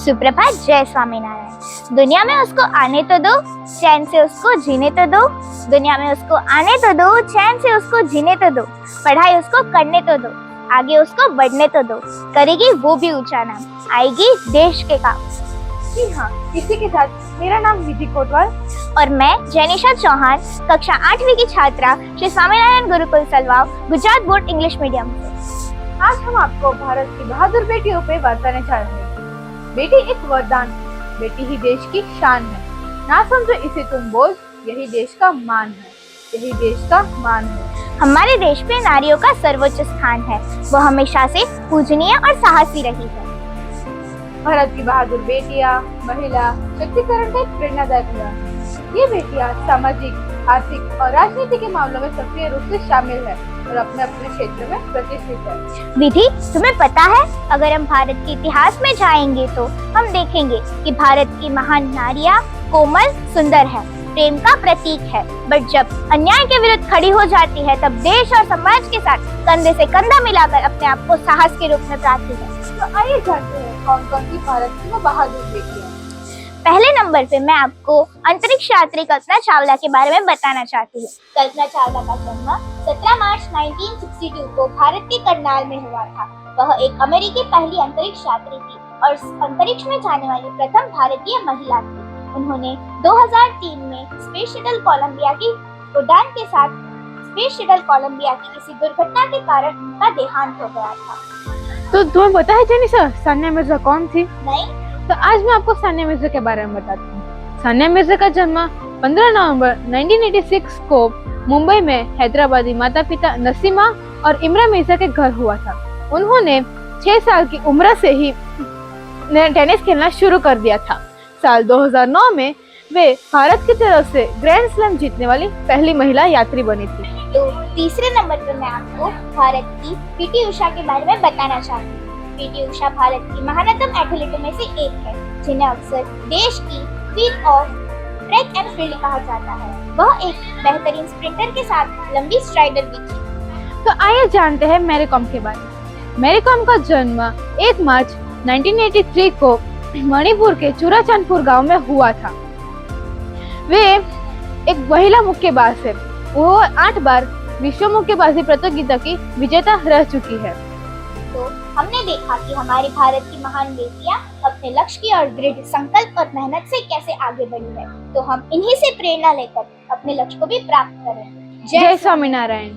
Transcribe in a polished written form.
सुप्रभात, जय स्वामीनारायण। दुनिया में उसको आने तो दो, चैन से उसको जीने तो दो। दुनिया में उसको आने तो दो, चैन से उसको जीने तो दो। पढ़ाई उसको करने तो दो, आगे उसको बढ़ने तो दो। करेगी वो भी ऊंचा नाम, आएगी देश के काम। जी हाँ, इसी के साथ मेरा नाम विधि कोटवाल और मैं जैनिशा चौहान, कक्षा 8वीं की छात्रा, Shri Swaminarayan Gurukul Salvav, Gujarat board English medium से। आज हम आपको भारत की बहादुर बेटियों पे बताने जा रहे हैं। बेटी एक वरदान है, बेटी ही देश की शान है। ना समझो इसे तुम बोझ, यही देश का मान है, यही देश का मान है। हमारे देश में नारियों का सर्वोच्च स्थान है, वो हमेशा से पूजनीय और साहसी रही है। भारत की बहादुर बेटियां महिला शक्तिकरण का एक प्रेरणादायक उदाहरण है। ये बेटियां सामाजिक, आर्थिक और राजनीति के मामलों में सक्रिय रूप से शामिल है और अपने अपने क्षेत्र में प्रतिष्ठित है। विधि, तुम्हें पता है, अगर हम भारत के इतिहास में जाएंगे तो हम देखेंगे कि भारत की महान नारियां कोमल, सुंदर है, प्रेम का प्रतीक है। बट जब अन्याय के विरुद्ध खड़ी हो जाती है, तब देश और समाज के साथ कंधे से कंधा मिलाकर अपने आप को साहस के रूप में पाती है। तो आइए जानते हैं कौन कौन सी भारत की वो बहादुर बेटियां। पहले नंबर पे मैं आपको अंतरिक्ष यात्री कल्पना चावला के बारे में बताना चाहती हूँ। कल्पना चावला का जन्म 17 मार्च 1962 को भारत के करनाल में हुआ था। वह एक अमेरिकी पहली अंतरिक्ष यात्री थी और अंतरिक्ष में जाने वाली प्रथम भारतीय महिला थी। उन्होंने 2003 में स्पेस शटल कोलंबिया की उड़ान के साथ स्पेस शटल कोलंबिया की किसी दुर्घटना के कारण उनका देहांत हो गया था। तो तुम्हें पता है जेनिसा, सानिया मिर्जा कौन थी? नहीं। तो आज मैं आपको सानिया मिर्जा के बारे में बताती हूँ। सानिया मिर्जा का जन्म 15 नवंबर 1986 को मुंबई में हैदराबादी माता पिता नसीमा और इमरान मिर्जा के घर हुआ था। उन्होंने 6 साल की उम्र से ही टेनिस खेलना शुरू कर दिया था। साल 2009 में वे भारत की तरफ से ग्रैंड स्लैम जीतने वाली पहली महिला यात्री बनी थी। तो तीसरे नंबर पर मैं आपको भारत की पीटी उषा के बारे में बताना चाहती हूँ। पीटी उषा भारत की महानतम एथलीटों में से एक है, जिन्हें अक्सर देश की queen of track and field कहा जाता है। वह एक बेहतरीन स्प्रिंटर के साथ लंबी स्ट्राइडर भी थी। तो आइए जानते हैं मैरी कॉम के बारे में। मैरी कॉम का जन्म 1 मार्च 1983 को मणिपुर के चूराचांदपुर गांव में हुआ था। वे एक महिला मुक्केबाज है। वो 8 बार विश्व मुक्केबाजी प्रतियोगिता की विजेता रह चुकी है। तो हमने देखा कि हमारे भारत की महान बेटियां अपने लक्ष्य की ओर दृढ़ संकल्प और मेहनत से कैसे आगे बढ़ी है। तो हम इन्हीं से प्रेरणा लेकर अपने लक्ष्य को भी प्राप्त करें। जय स्वामीनारायण।